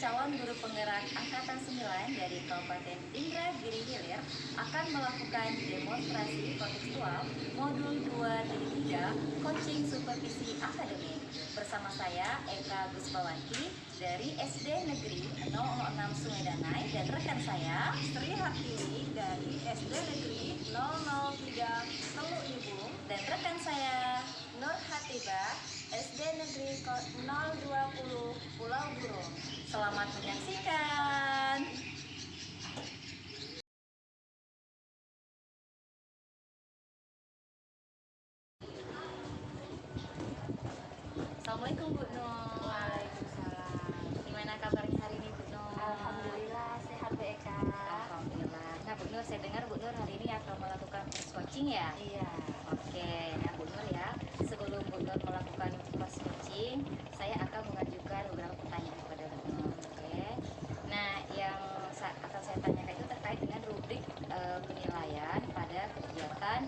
calon guru penggerak Angkatan 9 dari Kabupaten Indragiri Hilir akan melakukan demonstrasi kontekstual modul 2.3 Coaching Supervisi Akademik. Bersama saya Eka Guspawanti dari SD Negeri 006 Sungai Danai dan rekan saya Sri Hartini dari SD Negeri 003 Teluk Ibung dan rekan saya Nur Hatibah SD Negeri 020 Pulau Burung. Selamat menyaksikan. Assalamualaikum Bu Nur. Waalaikumsalam. Gimana kabarnya hari ini Bu Nur? Alhamdulillah sehat Bu Eka. Alhamdulillah. Nah Bu Nur, saya dengar Bu Nur hari ini akan melakukan proses coaching ya? Iya. Oke, nah Bu Nur ya, sebelum Bu Nur melakukan proses coaching, saya akan mengajukan beberapa pertanyaan kepada Bu Nur. Oke. Nah, yang akan saya tanyakan itu terkait dengan rubrik penilaian pada kegiatan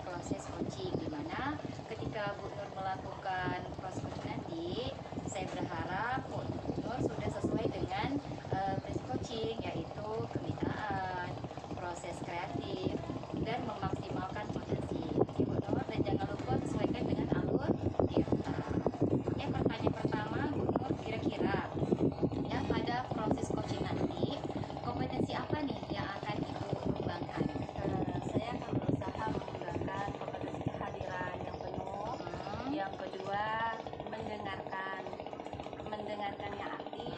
proses coaching, di mana ketika Bu Nur melakukan proses coaching nanti, saya berharap Bu Nur sudah sesuai dengan prinsip coaching, yaitu kemitraan, proses kreatif, dan memaksimalkan potensi. Oke Bu Nur, dan jangan lupa sesuaikan dengan alur di atas. Oke, pertanyaan pertama Bu Nur, kira-kira ya pada proses coaching nanti kompetensi apa nih yang akan Ibu kembangkan? Saya akan berusaha mengembangkan kompetensi kehadiran yang penuh. Yang kedua, mendengarkan yang aktif.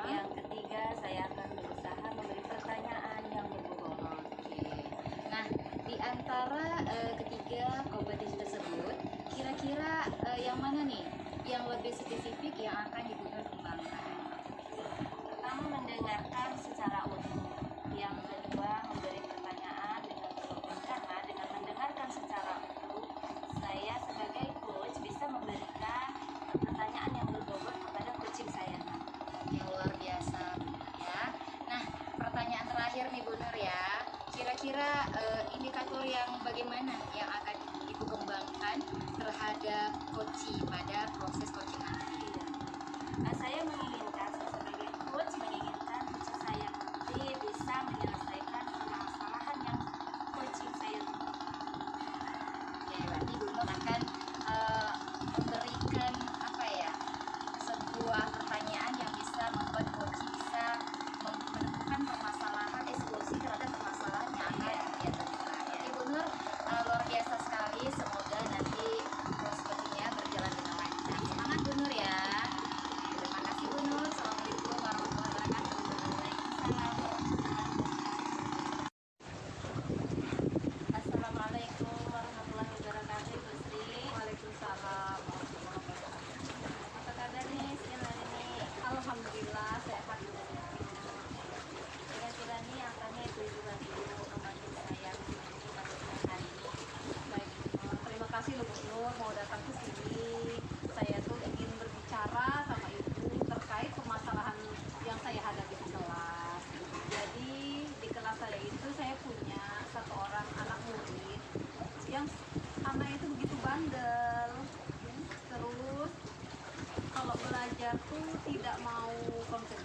Yang ketiga, saya akan berusaha memberi pertanyaan yang berbobot. Nah, di antara ketiga kompetensi tersebut, kira-kira yang mana nih yang lebih spesifik yang akan Ibu Nur kembangkan? Pertama, mendengarkan secara utuh. Yang kedua, memberi pertanyaan dengan berbobot. Karena dengan mendengarkan secara utuh, saya sebagai coach bisa memberikan pertanyaan yang berbobot kepada coaching saya. Yang luar biasa ya. Nah, pertanyaan terakhir nih Bu Nur ya, kira-kira indikator yang bagaimana yang akan Ibu kembangkan terhadap coaching pada proses coaching nanti? Nah, saya sebagai coach menginginkan coaching saya nanti bisa menyelesaikan permasalahan yang coaching saya temukan. Oke, berarti Bu Nur akan memberikan apa ya, sebuah pertanyaan yang bisa membuat coach bisa menemukan permasalahan, solusi terhadap permasalahan yang akan dia temukan. Oke Bu Nur, luar biasa sekali. Semoga nanti proses coachingnya berjalan dengan lancar. Semangat Bu Nur ya. Terima kasih Bu Nur. Assalamualaikum warahmatullahi wabarakatuh. Assalamualaikum warahmatullahi wabarakatuh, Bu Sri. Waalaikumsalam. Apa kabar nih siang hari ini? Alhamdulillah sehat. Kira-kira nih apa nih tujuan Ibu membantu saya di sini pada siang hari ini? Baik, terima kasih loh Bu Nur mau datang ke sini. Saya tuh ingin berbicara sama Ibu terkait permasalahan yang saya hadapi di kelas. Jadi di kelas saya itu saya punya satu orang anak murid yang anak itu begitu bandel. Terus kalau belajar tuh tidak mau konsen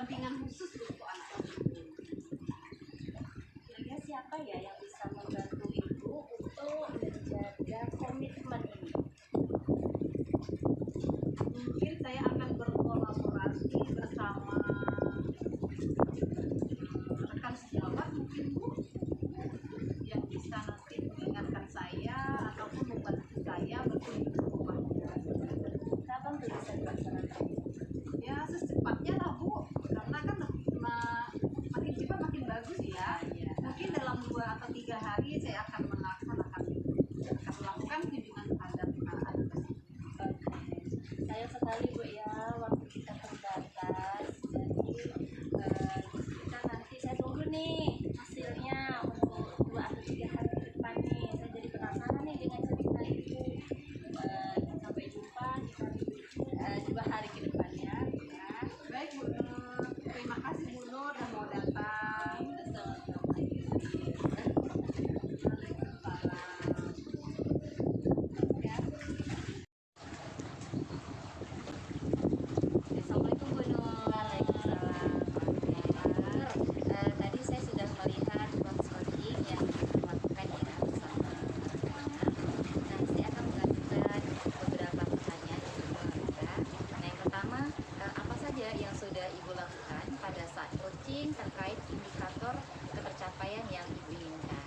pendampingan khusus untuk anak-anak. Kira-kira siapa ya yang bisa membantu ibu untuk menjaga komitmen ini? Mungkin saya akan berkolaborasi bersama rekan sejawat mungkin Bu, yang bisa nanti mengingatkan saya ataupun membantu saya berkunjung ke rumahnya. Kapan tuh bisa dilaksanakan? Ya secepatnya lah Bu, karena kan makin cepat makin bagus ya. Mungkin dalam 2 atau 3 hari saya akan melakukan kunjungan terhadap anak tersebut. Sayang sekali Bu ya, waktu kita terbatas. Jadi kita nanti saya tunggu nih hasilnya untuk 2 atau 3 hari ke depan nih. Saya jadi penasaran nih dengan cerita ibu. Sampai jumpa di hari 2 hari ke depan ya. Baik Bu Nur, terima kasih Bu Nur yang mau datang. Assalamualaikum Bu Nur. Waalaikumsalam. Tadi saya sudah melihat proses coaching yang dilakukan ya bersama anak-anak. Nah, saya akan mengajukan beberapa pertanyaan yang berbeda. Nah, yang pertama, apa saja yang sudah Ibu lakukan pada saat coaching terkait indikator ketercapaian yang Ibu inginkan?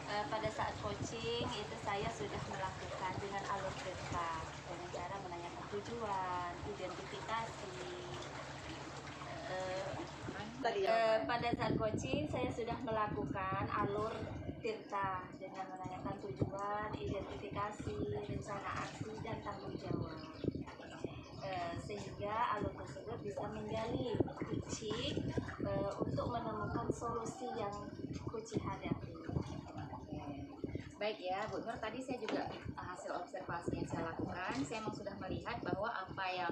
Pada saat coaching itu saya sudah melakukan dengan alur cerita dengan cara menanyakan tujuan, identifikasi. Pada saat coaching saya sudah melakukan alur tirta dengan menanyakan tujuan, identifikasi, rencana aksi dan tanggung jawab. Sehingga alur tersebut bisa menggali kunci untuk menemukan solusi yang kunci hadapi. Baik ya, Bu Nur, tadi saya juga hasil observasi yang saya lakukan, saya memang sudah melihat bahwa apa yang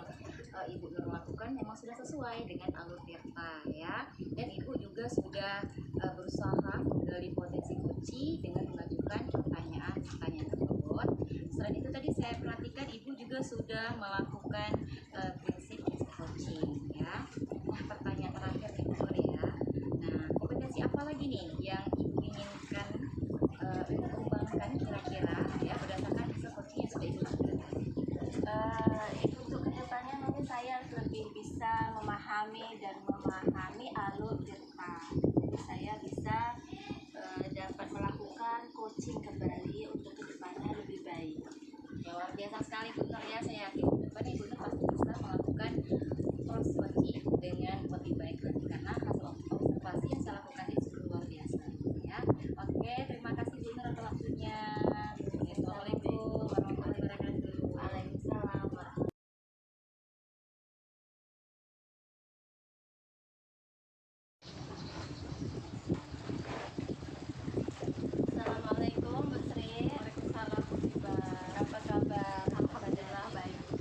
Ibu Nur lakukan memang sudah sesuai dengan alur tirta ya. Dan Ibu juga sudah berusaha dari potensi kunci dengan mengajukan pertanyaan-pertanyaan tersebut. Selain itu tadi saya perhatikan Ibu juga sudah melakukan prinsip-prinsip coaching ya. Nah, pertanyaan terakhir nih Bu Nur ya. Nah, kompetensi apa lagi nih yang Ibu inginkan kembangkan kira-kira ya berdasarkan hasil coaching yang sudah Ibu lakukan tadi? Untuk kedepannya mungkin saya lebih bisa memahami alur tirta. Jadi saya bisa dapat melakukan coaching kembali untuk kedepannya lebih baik. Ya, luar biasa sekali Bu Nur ya. Saya yakin ke depannya Bu Nur pasti bisa melakukan proses coaching dengan lebih baik lagi karena hasil observasi yang saya lakukan itu sungguh luar biasa ya. Oke, terima kasih Bu Nur atas waktunya. Assalamualaikum warahmatullahi wabarakatuh. Waalaikumsalam. Assalamualaikum Bu Sri. Waalaikumsalam Bu Tiba. Apa kabar? Alhamdulillah baik.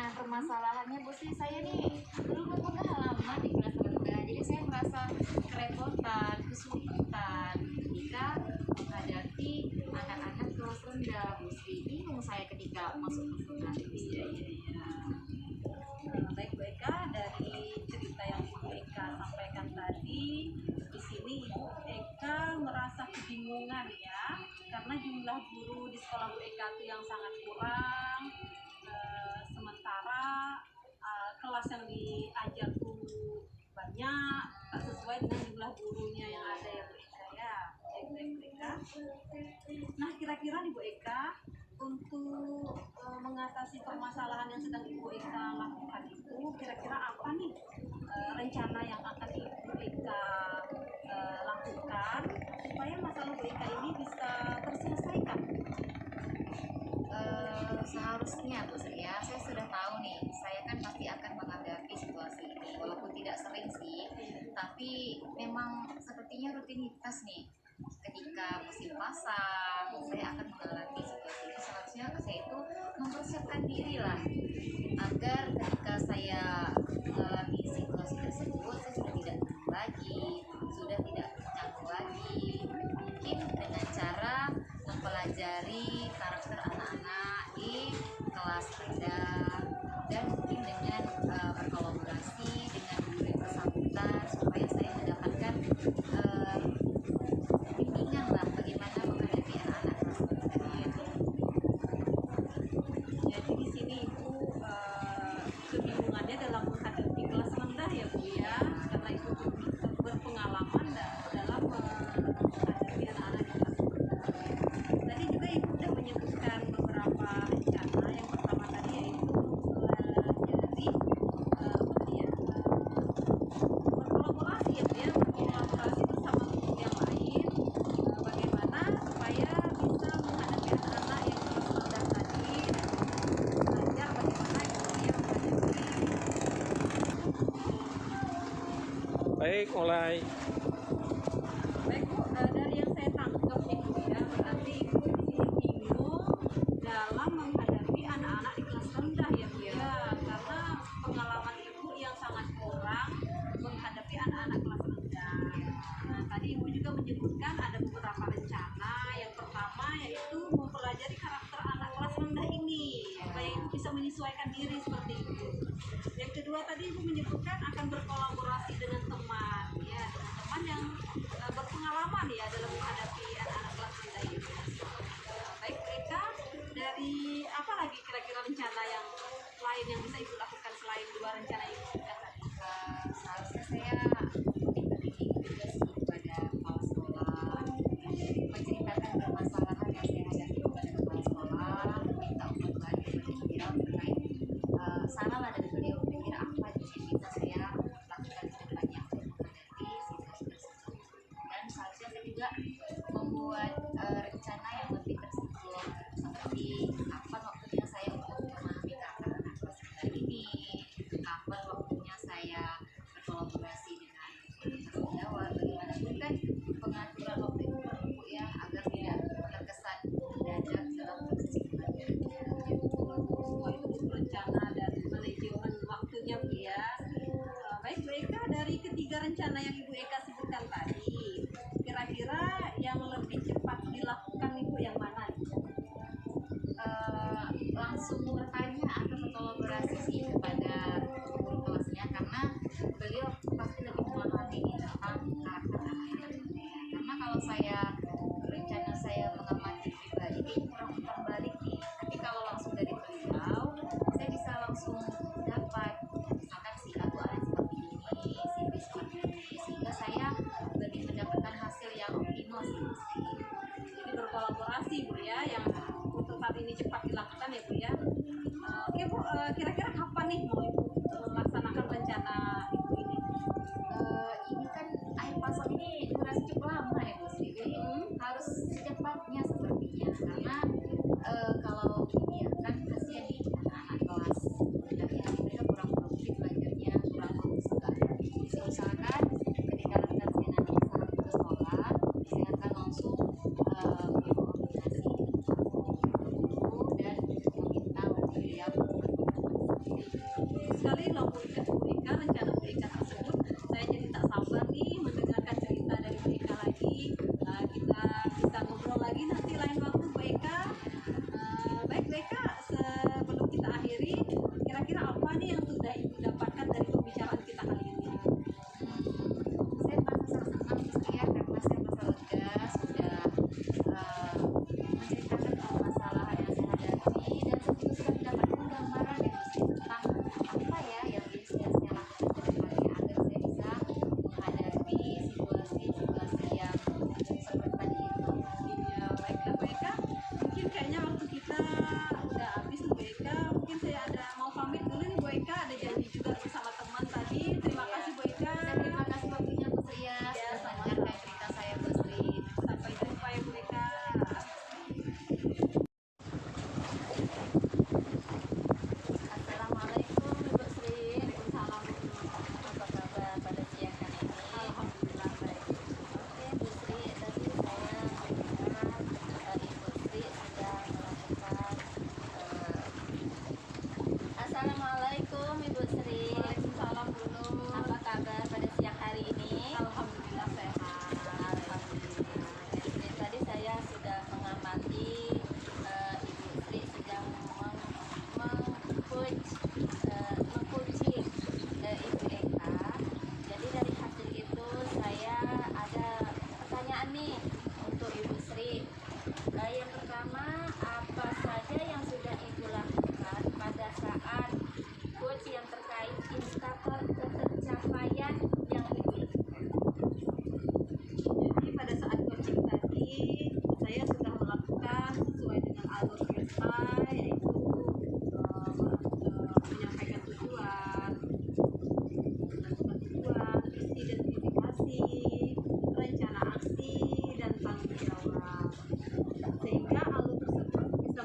Nah, permasalahannya Bu sih, saya nih belum berpengalaman di kelas rendah, jadi saya merasa kerepotan, kesulitan ketika menghadapi anak-anak kelas rendah. Bu sih, bingung saya ketika masuk kelas rendah. Iya, iya, iya. Baik Bu Eka, dari cerita yang Ibu Eka sampaikan tadi, di sini Ibu Eka merasa kebingungan ya, karena jumlah guru di sekolah Bu Eka itu yang sangat kurang, sementara kelas yang diajar tuh banyak, tak sesuai dengan jumlah gurunya yang ada ya Bu Eka ya. Baik Bu Eka. Nah, kira-kira nih Bu Eka, untuk mengatasi permasalahan yang sedang Ibu Eka lakukan itu, kira-kira apa nih rencana yang akan Ibu Eka lakukan supaya masalah Bu Eka ini bisa terselesaikan? Seharusnya Bu Sri ya, saya sudah tahu nih, saya kan pasti akan menghadapi situasi ini, walaupun tidak sering sih, tapi memang sepertinya rutinitas nih. Ketika musim pasang, saya akan mengalami situasi ini. Seharusnya saya itu mempersiapkan diri lah, agar ketika saya mengalami situasi tersebut, saya sudah tidak tenang lagi, sudah tidak canggung lagi. Mungkin dengan cara mempelajari karakter anak-anak di kelas rendah, dan mungkin dengan berkolaborasi dengan guru yang bersangkutan, supaya saya mendapatkan bimbingan lah bagaimana menghadapi anak-anak kelas rendah. Jadi di sini Ibu kebingungannya dalam menghadapi kelas rendah ya Bu ya, karena Ibu berpengalaman dalam menghadapi anak-anak di kelas rendah. Tadi juga Ibu sudah menyebutkan beberapa rencana. Yang pertama tadi yaitu mempelajari berkolaborasi ya Bu ya, berkolaborasi bersama guru yang lain, bagaimana supaya bisa menghadapi anak-anak yang kelas rendah tadi, dan belajar bagaimana gurunya menghadapi. Baik, mulai. Baik Bu, dari yang saya tangkap nih Bu ya, berarti Ibu di sini bingung dalam menghadapi anak-anak di kelas rendah ya Bu ya, karena pengalaman Ibu yang sangat kurang menghadapi anak-anak kelas rendah. Nah, tadi Ibu juga menyebutkan ada beberapa rencana. Yang pertama yaitu mempelajari karakter anak kelas rendah ini, supaya Ibu bisa menyesuaikan diri seperti itu. Yang kedua tadi Ibu menyebutkan akan berkolaborasi dengan teman ya, dengan teman yang berpengalaman ya dalam menghadapi anak-anak kelas rendah ini. Baik mereka, dari apa lagi kira-kira rencana yang lain yang bisa Ibu lakukan selain dua rencana Ibu sebutkan tadi? Seharusnya saya berpikir juga sih kepada kepala sekolah, menceritakan permasalahan yang saya hadapi kepada kepala sekolah, minta untuk lagi beliau terkait saran lah dari beliau, kira apa yang bisa saya lakukan ke depannya untuk menghadapi situasi tersebut. Dan seharusnya saya juga membuat rencana yang lebih terstruktur, seperti kapan waktunya saya untuk memahami karakter anak kelas rendah ini, kapan waktunya saya berkolaborasi dengan tanggung jawab, bagaimanapun kan pengaturan waktu itu perlu Bu ya, agar tidak terkesan mendadak dalam proses pembelajarannya. Semua itu butuh rencana dan manajemen waktunya Bu ya. Baik Bu Eka, dari ketiga rencana yang Ibu Eka sebutkan tadi, kira-kira yang lebih cepat dilakukan Ibu yang mana? Langsung bertanya atau berkolaborasi sih kepada guru kelasnya, karena beliau pasti lebih memahami tentang karakter anak-anaknya. Karena kalau saya rencana saya mengamati pribadi kayaknya kurang umpan balik nih, tapi kalau langsung dari beliau saya bisa langsung dapat, misalkan si A tuh anak seperti ini, si B seperti ini, sehingga saya lebih mendapatkan hasil yang optimal sih Bu Sri. Jadi berkolaborasi Bu ya, yang untuk saat ini cepat dilakukan ya Bu ya. Oke Bu, kira-kira kapan nih mau Ibu melaksanakan rencana Ibu ini?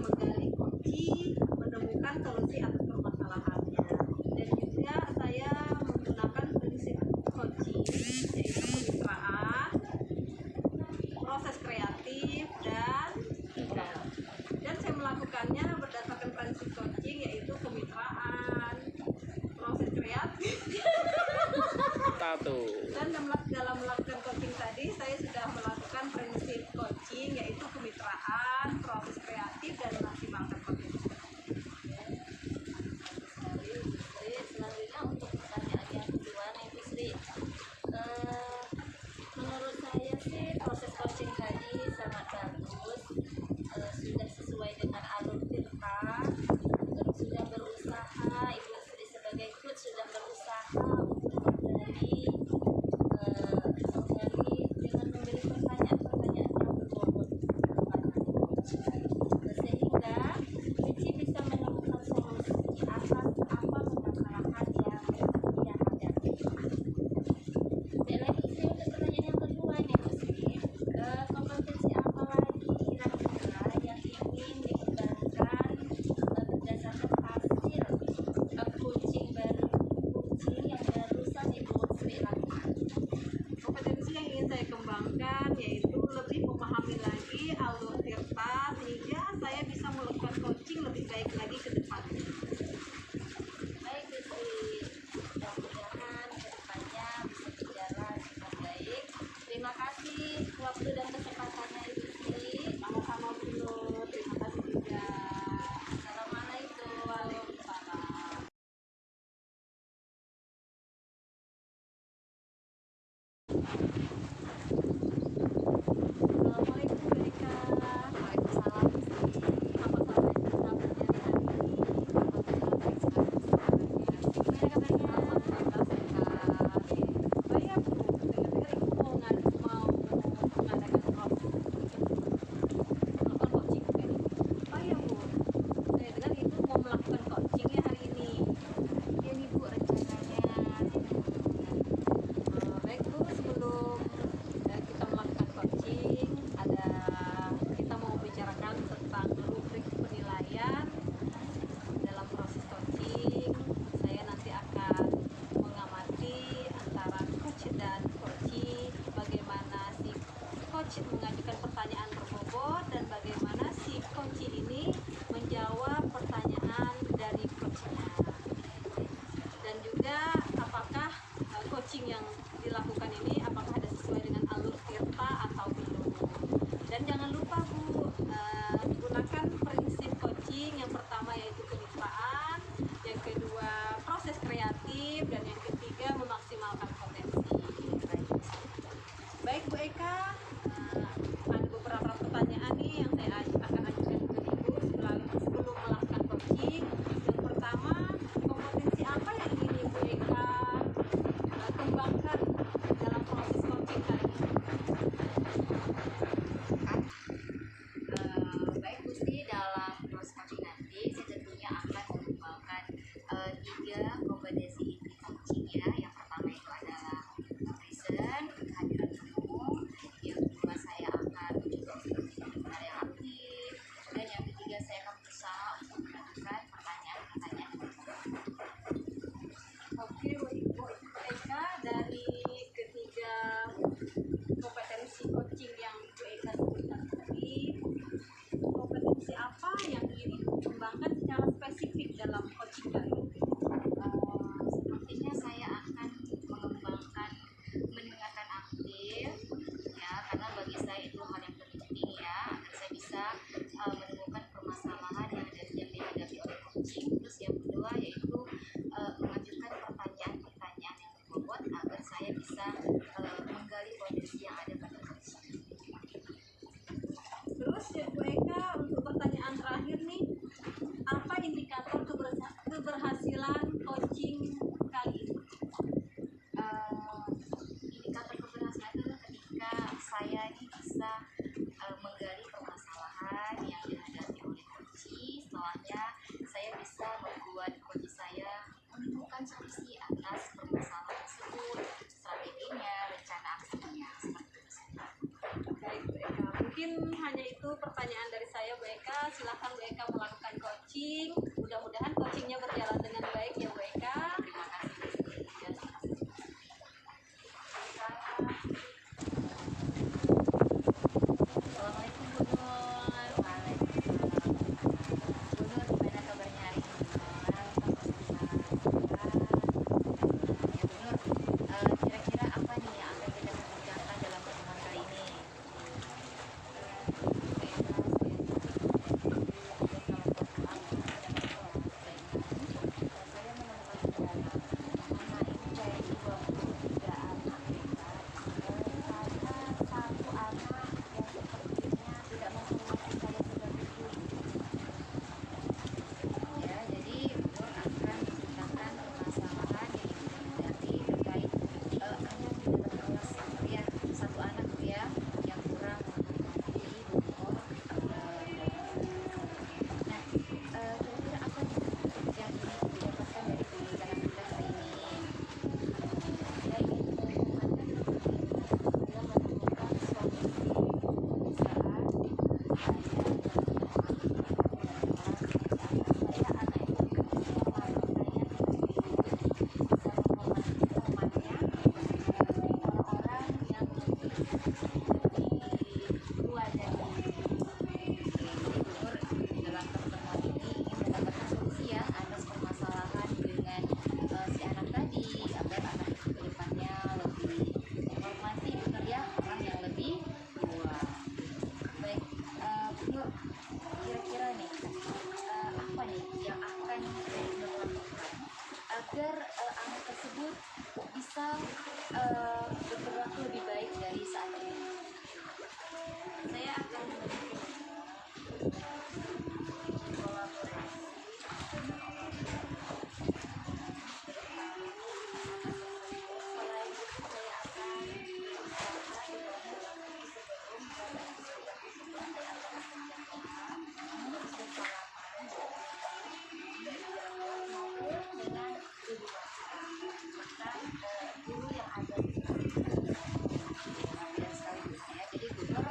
menggali kunci, menemukan solusi atas permasalahannya. Dan juga saya menggunakan prinsip coaching, yaitu kemitraan, proses kreatif, dan saya melakukannya berdasarkan prinsip coaching, yaitu kemitraan, proses kreatif. Satu. Dan dalam melakukan coaching tadi, saya sudah melakukan prinsip coaching, yaitu kemitraan, proses kreatif, dan maksimalkan potensi. Jadi selanjutnya untuk pertanyaan yang kedua nih Bu Sri. Menurut saya sih proses coaching tadi sangat bagus, sudah sesuai dengan alur Tirta, terus sudah berusaha, Ibu Sri sebagai coach sudah berusaha untuk menggali dengan memberi pertanyaan-pertanyaan yang berbobot sehingga Cici bisa menemukan solusi atas apa permasalahan yang ia hadapi. Dan lagi untuk pertanyaan yang kedua nih Bu Sri, kompetensi apa lagi kira-kira yang ingin dikembangkan berdasarkan hasil coaching yang barusan Ibu Sri lakukan? Kompetensi yang ingin saya kembangkan yaitu lebih memahami lagi alur Tirta, sehingga saya bisa melakukan coaching lebih baik lagi ke depannya. Baik Bu Sri, mudah-mudahan kedepannya bisa berjalan dengan baik. Terima kasih waktu dan kesempatannya Ibu Sri. Sama-sama Bu Nur, terima kasih juga. Assalamualaikum. Waalaikumsalam. Assalamualaikum Bu Eka. Waalaikumsalam. Apa kabarnya hari ini? Alhamdulillah baik sekali. Gimana kabarnya? Alhamdulillah sehat. Oh iya Bu, dengar-dengar Ibu mau mengadakan melakukan coaching kan? Oh iya Bu, saya dengar Ibu mau melakukan coaching ya hari ini. Ya nih Bu, rencananya Baik Bu, sebelum kita melakukan coaching, kita mau bicarakan tentang rubrik penilaian dalam proses coaching. Saya nanti akan mengamati antara coach dan coachee, bagaimana si coach mengajukan pertanyaan berbobot dan bagaimana si coachee ini menjawab pertanyaan dari coachnya. Dan juga apakah coaching yang dilakukan ini apakah ada sesuai dengan alur Tirta atau belum. Dan jangan lupa Bu, gunakan prinsip coaching. Yang pertama yaitu kemitraan, yang kedua proses kreatif, dan yang ketiga memaksimalkan potensi. Baik Bu Eka, ada beberapa pertanyaan nih yang saya akan ajukan ke Ibu sebelum melakukan coaching. Yang pertama, kompetensi apa yang ingin Ibu Eka kembangkan dalam proses coaching kali ini? baik Bu Sri, dalam proses coaching nanti saya tentunya akan mengembangkan 3 kompetensi inti coaching ya. Yang pertama itu adalah present, kehadiran umum. Yang kedua saya akan mencoba untuk benar yang aktif. Dan yang ketiga saya akan berusaha untuk mengajukan pertanyaan-pertanyaan yang berbobot. Oke Bu Eka, dari ketiga kompetensi coaching yang Bu Eka sebutkan tadi, kompetensi apa yang ingin Ibu kembangkan secara spesifik dalam coaching kali ini? Sepertinya saya akan mengembangkan mendengarkan aktif ya, karena bagi saya itu hal yang penting ya, agar saya bisa menemukan permasalahan yang dihadapi oleh coaching. Terus yang kedua yaitu mengajukan pertanyaan-pertanyaan yang berbobot agar saya bisa menggali potensi yang ada pada coaching. Terus ya Bu Eka, untuk pertanyaan terakhir nih, apa indikator keberhasilan coaching kali ini? Indikator keberhasilan itu adalah ketika saya ini bisa menggali permasalahan yang dihadapi oleh coaching. Setelahnya saya bisa membuat coaching saya menemukan solusi atas permasalahan tersebut, strateginya, rencana aksinya, seperti itu. Baik Bu Eka, mungkin hanya itu pertanyaan dari saya Bu Eka. Silakan Bu Eka melakukan coaching. Mudah-mudahan coachingnya berjalan dengan baik ya Bu Eka. Terima kasih Bu Sri. Assalamualaikum Bu Nur. Waalaikumsalam. Bu Nur, gimana kabarnya hari ini? Ya Bu Nur, kira-kira apa nih yang akan kita bicarakan dalam pertemuan kali ini? Ya, jadi Nur akan menceritakan permasalahan yang dihadapi terkait anak di dalam kelas ya, satu anak ya yang kurang memiliki Nur. Nah, kira-kira apa nih yang ingin didapatkan dari pembicaraan kita hari ini? Saya ingin mengumpulkan dalam menemukan solusi saat saya anak itu orang yang lebih tua dari Nur dalam pertemuan ini ingin mendapatkan solusi ya atas permasalahan dengan si anak tadi agar anak itu ke depannya lebih menghormati benar ya orang yang lebih tua. Baik, Bu Nur, kira-kira nih apa nih yang akan Nur lakukan agar anak tersebut bisa berperilaku lebih baik dari saat ini? saya akan kolaborasi selain itu saya akan berusaha di dalam sebelum saya akan bersalaman maupun dengan guru bahkan guru yang ada di Luar biasa sekali ya. Jadi Bu Nur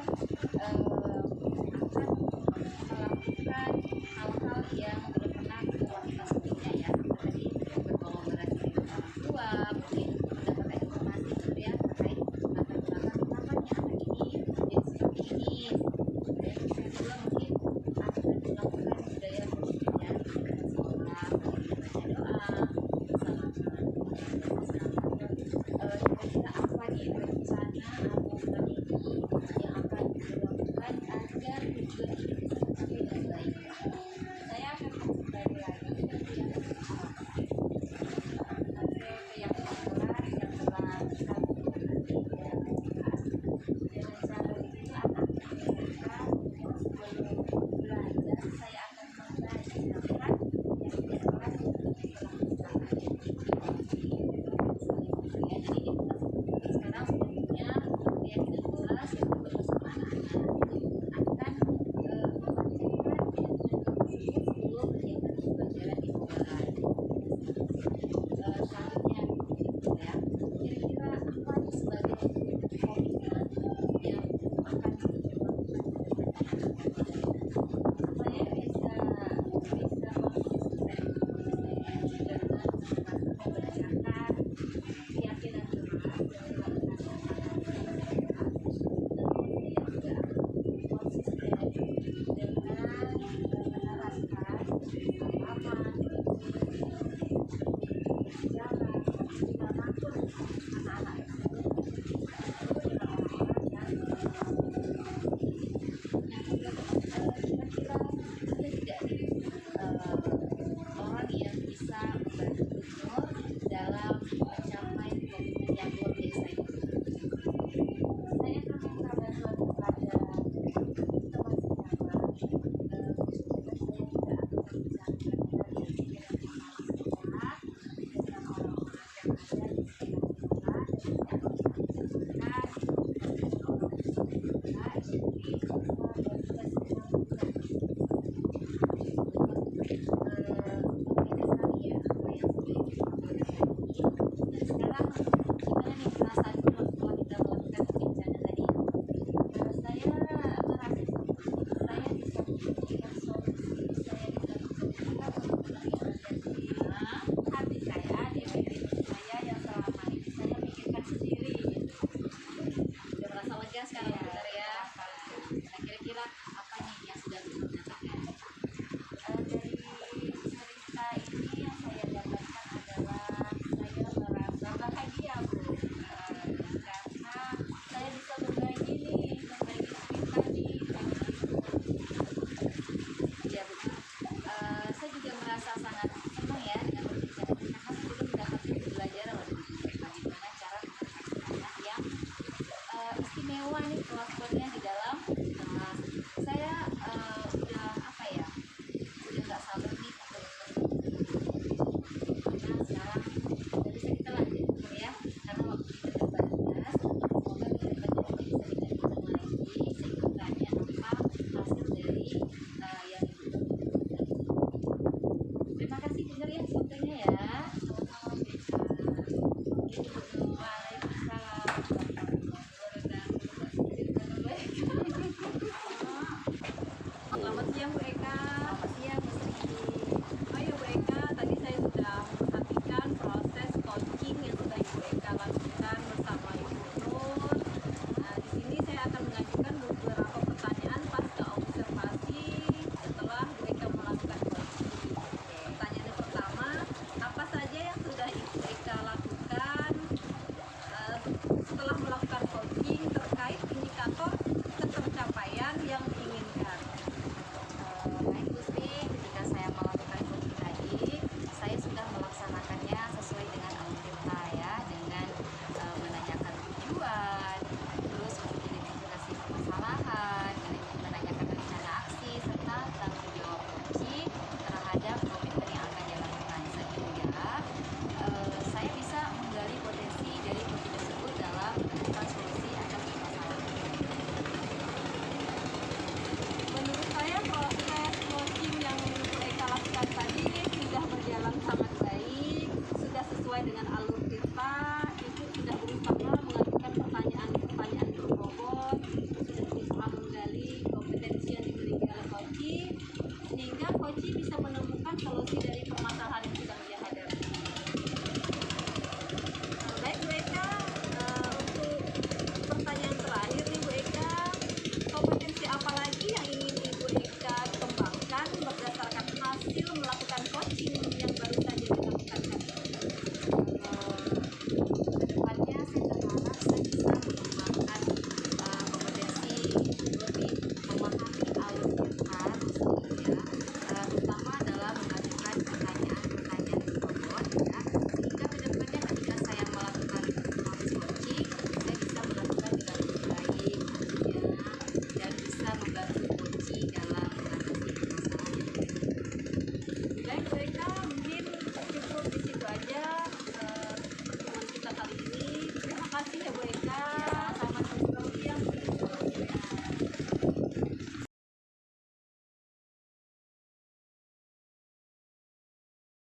Baik, baik.